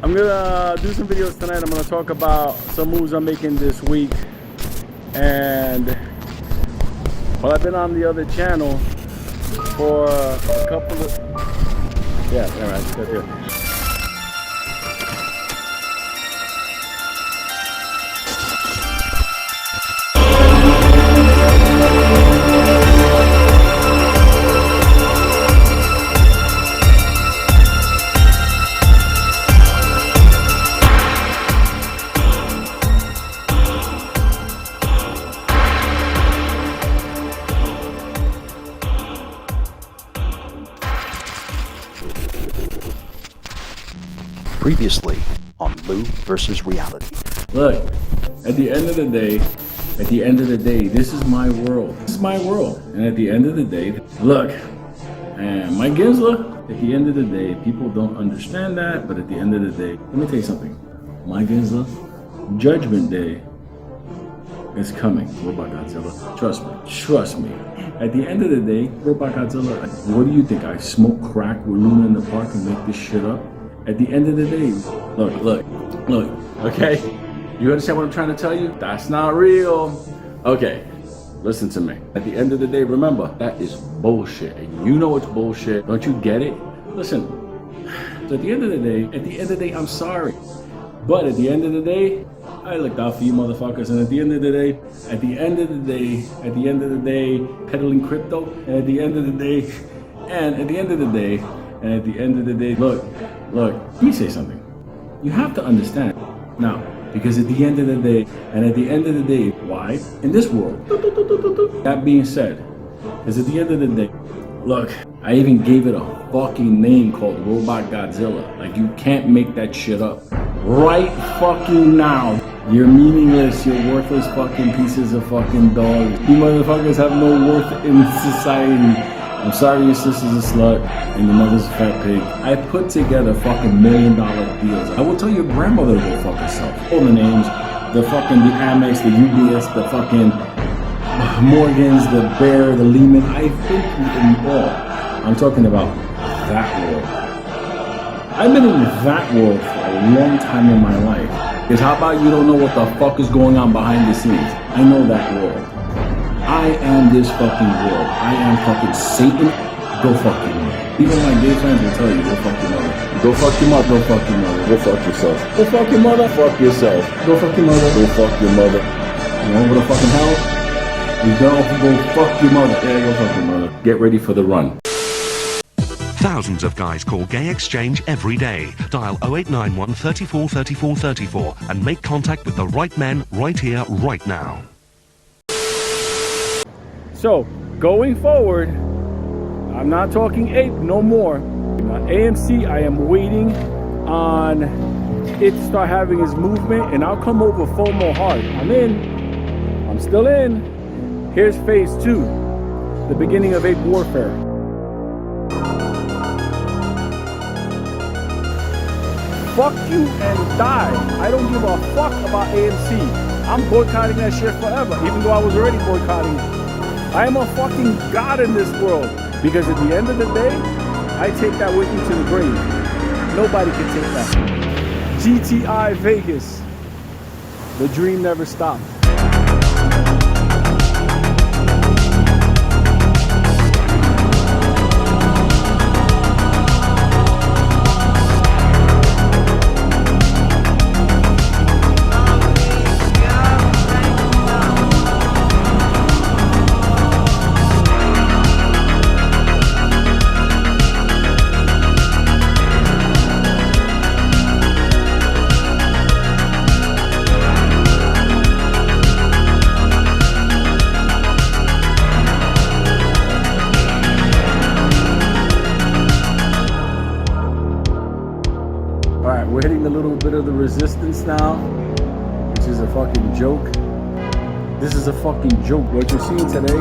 I'm gonna do some videos tonight. I'm gonna talk about some moves I'm making this week. And well, I've been on the other channel for a couple of, yeah, all right, that's it. Previously on Lou versus Reality. Look, at the end of the day, this is my world. This is my world. And at the end of the day, look, and Mike Ginsler, at the end of the day, people don't understand that, but at the end of the day, let me tell you something. Mike Ginsler, Judgment Day is coming. Robot Godzilla. Trust me. At the end of the day, Robot Godzilla, what do you think? I smoke crack with Luna in the park and make this shit up? At the end of the day, look, okay? You understand what I'm trying to tell you? That's not real. Okay, listen to me. At the end of the day, remember, that is bullshit. And you know it's bullshit. Don't you get it? Listen, so at the end of the day, I'm sorry. But at the end of the day, I looked out for you motherfuckers. And at the end of the day, peddling crypto. And at the end of the day, look, let me say something. You have to understand now, because at the end of the day, why? In this world. That being said, because at the end of the day, look, I even gave it a fucking name called Robot Godzilla. Like, you can't make that shit up. Right fucking now. You're meaningless, you're worthless fucking pieces of fucking dogs. You motherfuckers have no worth in society. I'm sorry your sister's a slut and your mother's a fat pig. I put together fucking $1 million deals. I will tell your grandmother to go fuck herself. All the names, the Amex, the UBS, the fucking Morgans, the Bear, the Lehman. I've been through them all. I'm talking about that world. I've been in that world for a long time in my life. Because how about you don't know what the fuck is going on behind the scenes? I know that world. I am this fucking world. I am fucking Satan. Go fuck your mother. Even my gay friends will tell you, go fuck your mother. Go fuck your mother. Go fuck your mother. Go fuck yourself. Go fuck your mother. Fuck yourself. Go fuck your mother. Go fuck your mother. You want to go to fucking hell? You go fuck your mother. Yeah, go fuck your mother. Get ready for the run. Thousands of guys call Gay Exchange every day. Dial 0891 34 34 34 and make contact with the right men right here, right now. So, going forward, I'm not talking ape no more. On AMC, I am waiting on it to start having its movement, and I'll come over FOMO hard. I'm in. I'm still in. Here's phase 2, the beginning of ape warfare. Fuck you and die. I don't give a fuck about AMC. I'm boycotting that shit forever, even though I was already boycotting it. I am a fucking god in this world, because at the end of the day, I take that with me to the grave. Nobody can take that. GTII Vegas. The dream never stopped. We're hitting a little bit of the resistance now, which is a fucking joke. This is a fucking joke. What you're seeing today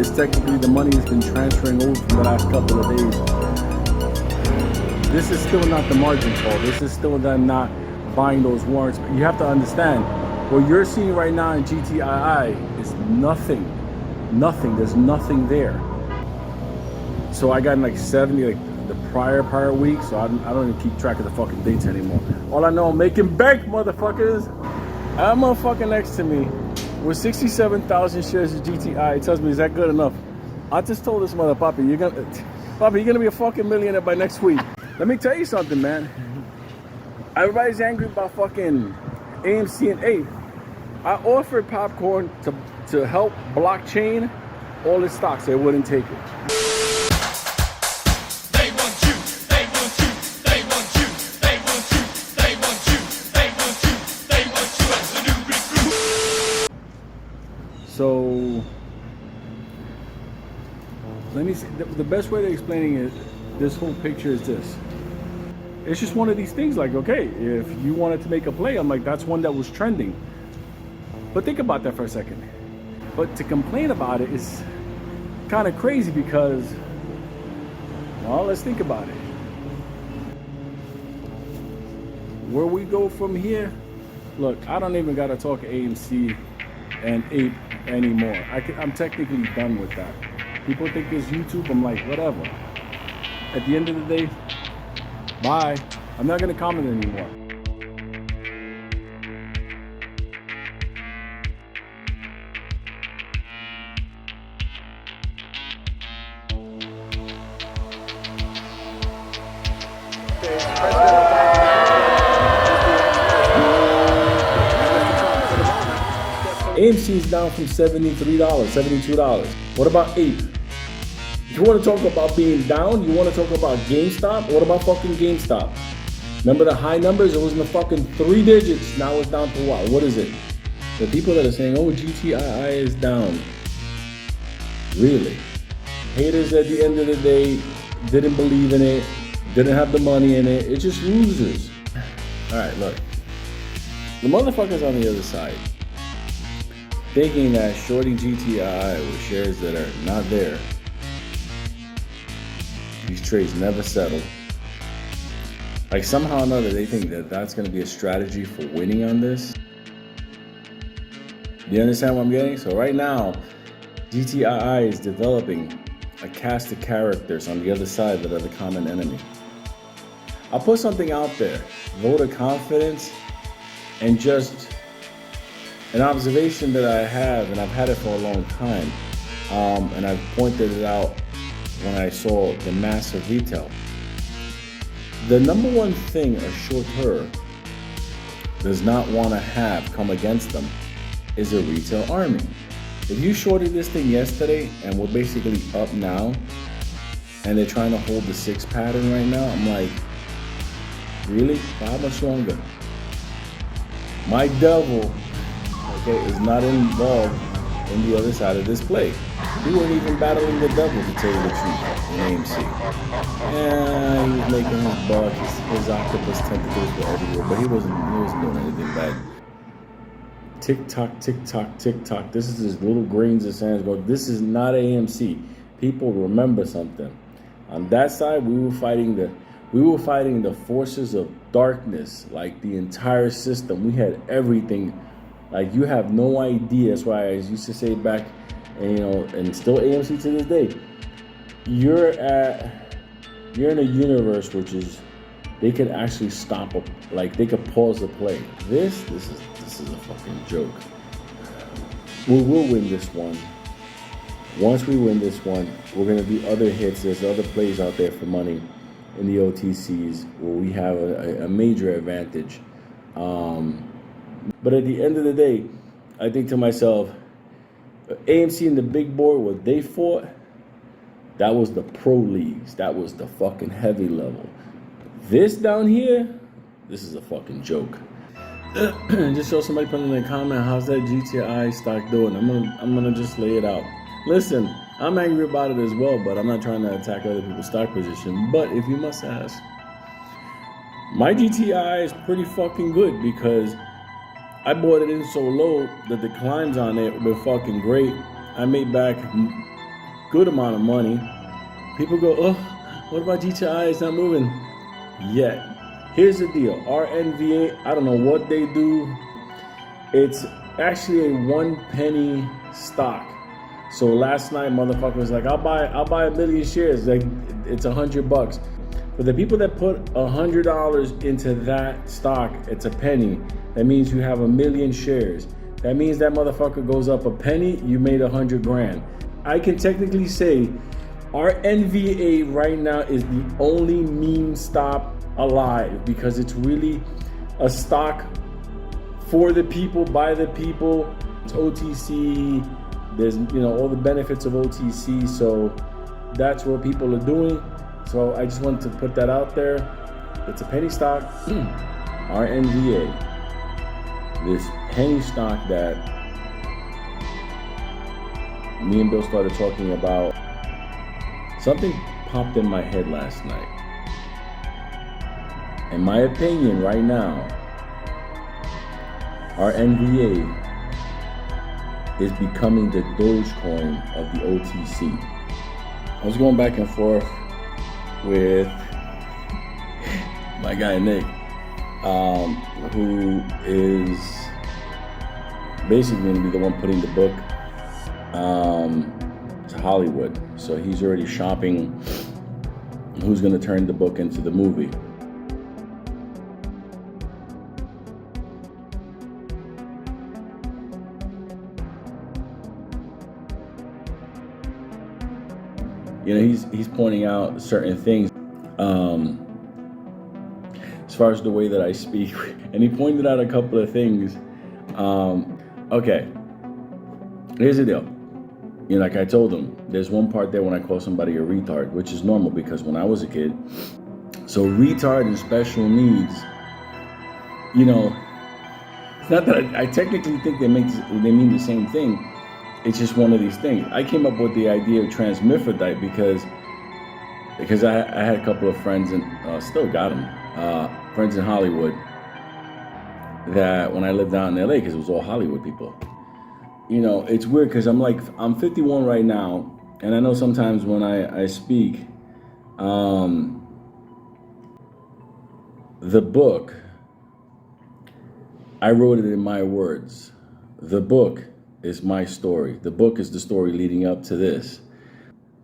is technically the money has been transferring over from the last couple of days. This is still not the margin call. This is still them not buying those warrants. But you have to understand, what you're seeing right now in GTII is nothing. Nothing. There's nothing there. So I got like 70, like the prior week, so I don't even keep track of the fucking dates anymore. All I know, I'm making bank, motherfuckers. I have a motherfucker next to me with 67,000 shares of GTI. He tells me, is that good enough? I just told this mother, Papi, you're gonna be a fucking millionaire by next week. Let me tell you something, man. Everybody's angry about fucking AMC and Ape. I offered Popcorn to help blockchain all its stocks. They wouldn't take it. They want you, they want you, they want you, they want you, they want you, they want you, they want you as the new recruit. So let me see. The best way to explaining it, this whole picture is this. It's just one of these things like, okay, if you wanted to make a play, I'm like, that's one that was trending. But think about that for a second. But to complain about it is kind of crazy because, well, let's think about it. Where we go from here, look, I don't even got to talk AMC and Ape anymore. I'm technically done with that. People think it's YouTube. I'm like, whatever. At the end of the day, bye. I'm not going to comment anymore. AMC is down from $73, $72. What about Ape? You want to talk about being down? You want to talk about GameStop? What about fucking GameStop? Remember the high numbers? It was in the fucking 3 digits. Now it's down to what? What is it? The people that are saying, oh, GTII is down. Really? Haters at the end of the day didn't believe in it, didn't have the money in it. It's just losers. All right, look. The motherfuckers on the other side thinking that shorting GTII with shares that are not there, these trades never settle. Like somehow or another, they think that that's going to be a strategy for winning on this. Do you understand what I'm getting? So right now, GTII is developing a cast of characters on the other side that are the common enemy. I'll put something out there, vote of confidence, and just an observation that I have, and I've had it for a long time, and I've pointed it out when I saw the massive retail. The number one thing a shorter does not want to have come against them is a retail army. If you shorted this thing yesterday and we're basically up now, and they're trying to hold the 6 pattern right now, I'm like, really? For how much longer? My devil, okay, is not involved in the other side of this play. He wasn't even battling the devil, to tell you the truth, in AMC. Yeah, he was making his buck, his octopus tentacles were everywhere, but he wasn't doing anything bad. Tick tock, tick tock, tick tock. This is his little grains of sand going. This is not AMC. People remember something. On that side, we were fighting the forces of darkness, like the entire system. We had everything. Like, you have no idea. That's why I used to say back, and still AMC to this day, you're in a universe which is, they could actually stop they could pause the play. This is a fucking joke. We will win this one. Once we win this one, we're gonna do other hits. There's other plays out there for money in the OTCs where we have a major advantage. But at the end of the day, I think to myself, AMC and the big board, what they fought, that was the pro leagues. That was the fucking heavy level. This down here, this is a fucking joke. Just saw somebody put in the comment, how's that GTI stock doing? I'm gonna just lay it out. Listen, I'm angry about it as well, but I'm not trying to attack other people's stock position. But if you must ask, my GTI is pretty fucking good because I bought it in so low that the climbs on it were fucking great. I made back good amount of money. People go, oh, what about GTI? It's not moving yet. Here's the deal. RNVA, I don't know what they do. It's actually a 1 penny stock. So last night, motherfucker was like, I'll buy a million shares. Like, it's $100. For the people that put $100 into that stock, it's a penny. That means you have 1 million shares. That means that motherfucker goes up a penny, you made 100 grand. I can technically say our NVA right now is the only meme stock alive because it's really a stock for the people, by the people. It's OTC. There's, all the benefits of OTC. So that's what people are doing. So I just wanted to put that out there. It's a penny stock. Our NVA, this penny stock that me and Bill started talking about, something popped in my head last night. In my opinion, right now, our NVA is becoming the Dogecoin of the OTC. I was going back and forth with my guy Nick, who is basically going to be the one putting the book to Hollywood. So he's already shopping who's going to turn the book into the movie. He's pointing out certain things as far as the way that I speak, and he pointed out a couple of things. Okay, here's the deal. Like I told him, there's one part there when I call somebody a retard, which is normal because when I was a kid, so retard and special needs, it's not that I technically think they mean the same thing. It's just one of these things. I came up with the idea of transmifrodite because I had a couple of friends and still got them, friends in Hollywood that when I lived down in LA, because it was all Hollywood people. It's weird because I'm 51 right now, and I know sometimes when I speak, the book, I wrote it in my words. The book is my story. The book is the story leading up to this.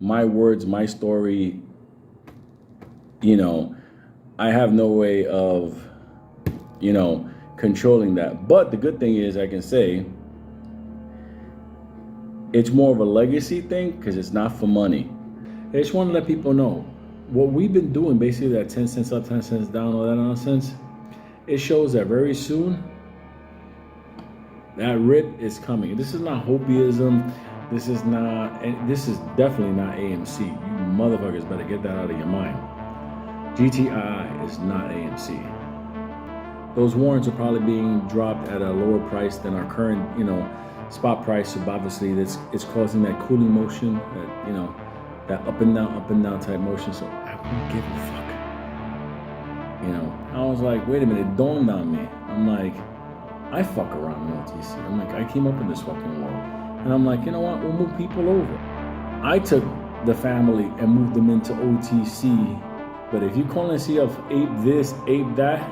My words, my story, I have no way of, controlling that. But the good thing is I can say it's more of a legacy thing because it's not for money. I just want to let people know what we've been doing, basically that 10 cents up, 10 cents down, all that nonsense. It shows that very soon that rip is coming. This is not Hopiism. This is definitely not AMC. You motherfuckers better get that out of your mind. GTII is not AMC. Those warrants are probably being dropped at a lower price than our current, spot price. So obviously it's causing that cooling motion, that up and down type motion. So I don't give a fuck. I was like, wait a minute, it dawned on me. I'm like, I fuck around in OTC. I'm like, I came up in this fucking world. And I'm like, you know what? We'll move people over. I took the family and moved them into OTC. But if you call and see of ape this, ape that,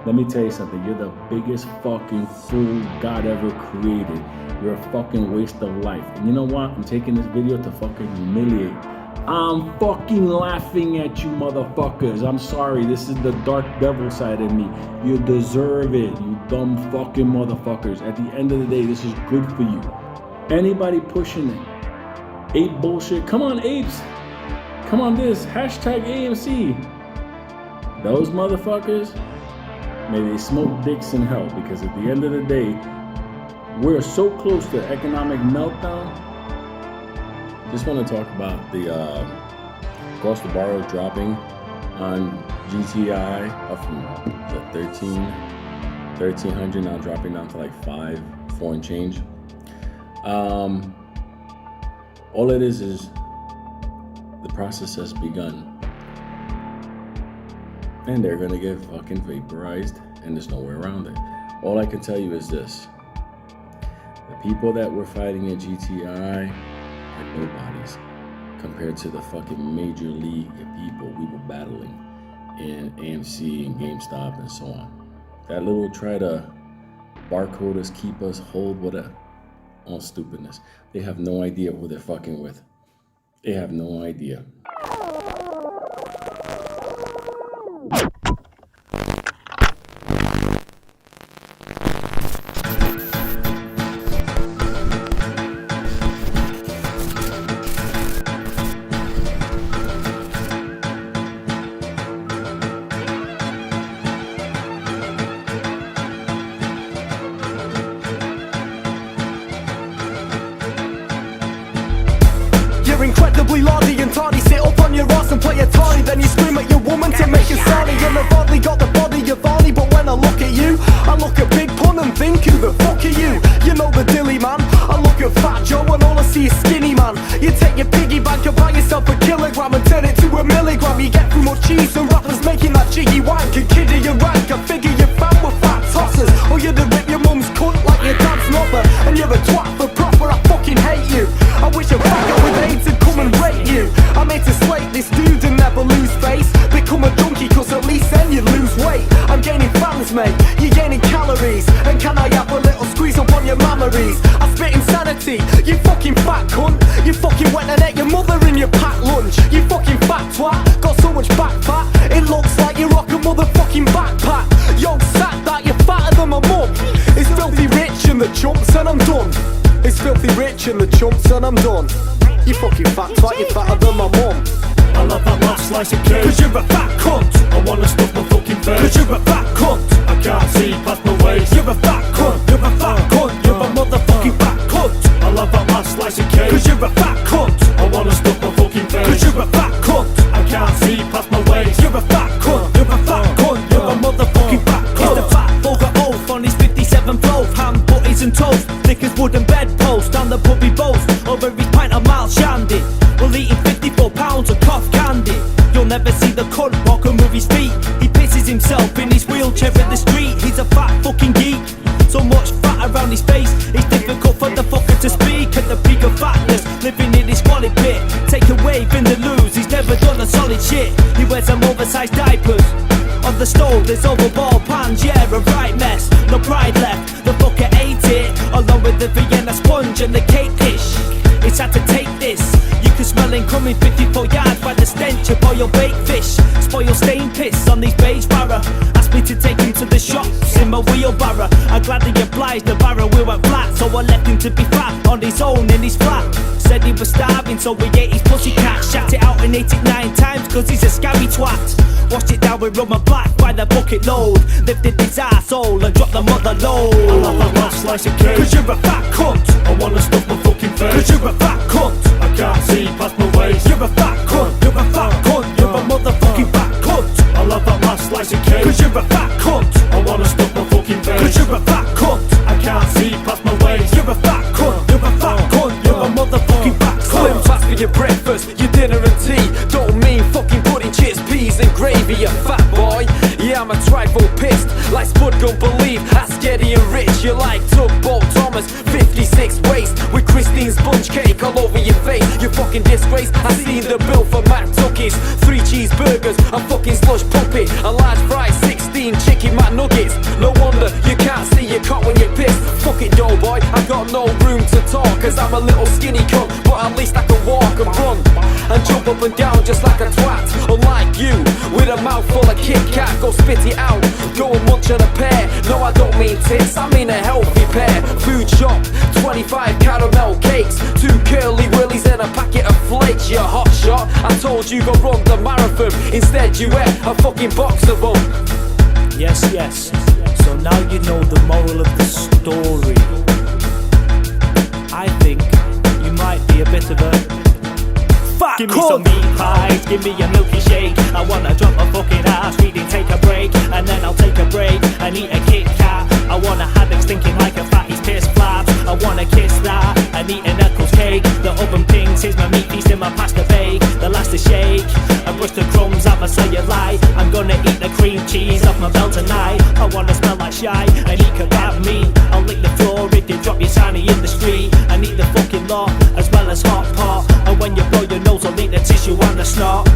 let me tell you something. You're the biggest fucking fool God ever created. You're a fucking waste of life. And you know what? I'm taking this video to fucking humiliate. I'm fucking laughing at you motherfuckers. I'm sorry. This is the dark devil side of me. You deserve it, you dumb fucking motherfuckers. At the end of the day, this is good for you. Anybody pushing it, ape bullshit, come on apes. Come on this, hashtag AMC. Those motherfuckers, may they smoke dicks in hell, because at the end of the day, we're so close to economic meltdown. Just want to talk about the cost of borrow dropping on GTII up from 1300 now dropping down to like 4 and change. All it is the process has begun, and they're gonna get fucking vaporized, and there's no way around it. All I can tell you is this: the people that we're fighting at GTI are nobodies compared to the fucking major league of people we were battling in AMC and GameStop and so on. That little try to barcode us, keep us, hold whatever, all stupidness. They have no idea who they're fucking with. They have no idea. incredibly lardy and tardy. Sit up on your ass and play a tardy, then you scream at your woman to make her sorry. And I've hardly got the body of Arnie, but when I look at you, I look at Big Pun and think, who the fuck are you? You know the dilly man. I look at Fat Joe and all I see is skinny man. You take your piggy bank and buy yourself a kilogram and turn it to a milligram. You get through much cheese and rappers making that jiggy wank. And kiddie you rank, I figure your fam were fat tossers. Or you'd have ripped your mum's cunt like your dad's mother. And you're a twat for proper, I fucking hate you. I wish a faggot with AIDS would come and rate you. I'm here to slate this dude and never lose face. Become a junkie cause at least then you lose weight. I'm gaining fans mate, you're gaining calories. And can I have a little squeeze up on your mammaries? I spit insanity, you fucking fat cunt. You fucking went and ate your mother in your packed lunch. You fucking fat twat, got so much back fat. It looks like you rock a motherfucking backpack. Yo, sat that, you're fatter than my mum. It's filthy rich and the chumps and I'm done. It's filthy rich and the chumps and I'm done. You fucking fat twat, you're fatter than my mum. I love that last slice of cake, cause you're a fat cunt. I wanna stuff my fucking face, cause you're a fat cunt. I can't see past my waist. You're a fat cunt, you're a fat cunt. You're a motherfucking fat cunt. I love that last slice of cake, cause you're a fat cunt. I wanna stuff my fucking face, cause you're a fat cunt. I can't see past my waist. You're a fat cunt, you're a fat cunt. You're a motherfucking fat cunt. He's the fat vulgar oaf on his 57 loaf. Ham, butties and toast, thick as wooden bedpost. Down the pub he boasts, over his pint of mild shandy. We're eating 54 pounds of cough candy. You'll never see the cunt walk or move his feet. He pisses himself in his wheelchair in the street. He's a fat fucking geek, so much fat around his face. It's difficult for the fucker to speak at the peak of fatness, living in his squalid pit. Take a wave in the lose, he's never done a solid shit. He wears some oversized diapers. On the stove there's overball pans, yeah, a right mess. No pride left, the fucker ate it, along with the Vienna sponge and the cake dish. It's had to take this. You can smell him coming 54 yards by the stench of boiled baked fish. Spoil stained piss on these beige barra. Asked me to take him to the shops in my wheelbarrow. I gladly obliged, the barrow we went flat, so I left him to be fat on his own in his flat. Said he was starving, so we ate his pussycat. Shat it out and ate it 9 times, cause he's a scabby twat. Washed it down with rum and black by the bucket load. Lifted his arsehole and dropped the mother load. I love that last slice of cake, cause you're a fat cunt. I wanna stuff my fucking face, cause you're a fat cunt. I can't see past my waist. You're a fat cunt, you're a fat cunt. You're a motherfucking fat cunt. I love that last slice of cake, cause you're a fat cunt. I wanna stuff my fucking face, cause you're a fat cunt. I can't see past my waist. You're a fat cunt, you're a fat cunt. You're a motherfucking fat cunt. Slim fast for your breakfast, your dinner and tea. Don't mean fucking pudding, chips, peas and gravy, you fat boy. Yeah, I'm a trifle pissed, like Spud don't believe. Ask Eddie and Rich, you like Tugboat Thomas. 56 waist with Christine sponge cake all over your face. You fucking disgrace. I seen the bill for Mac Tuckies, 3 cheeseburgers, a fucking slush puppy, a large fry, 16 chicken McNuggets. No wonder you can't see your cock when you're pissed. Fuck it, doughboy, I got no room to talk, cause I'm a little skinny cunt, but at least I can walk and run and jump up and down just like a twat. Unlike you, with a mouthful of Kit Kat, go spit it out, go and munch on a pear. No, I don't mean tits, I mean a healthy pair. Food shop, 25 caramel cakes, 2 curly willies and a packet of flakes. You hot shot, I told you go run the marathon, instead you ate a fucking box of them. Yes, yes, so now you know the moral of the story. I think you might be a bit of a fat Give me cunt. some meat pies, give me a milky shake. I wanna drop my fucking ass, really take a break, and then I'll take a break and eat a Kit Kat. I wanna have it stinking like a fatty's piss flaps. I wanna kiss that and eat an Eccles cake. The oven pings, here's my meat feast in my pasta bake. The last to shake, I brush the crumbs out my cellulite. I'm gonna eat the cream cheese off my belt tonight. I wanna smell like shy and eat kebab meat. I'll lick the floor if you drop your shiny in the street. And eat the fucking lot as well as hot pot. And when you blow your nose, I'll eat the tissue on the snot.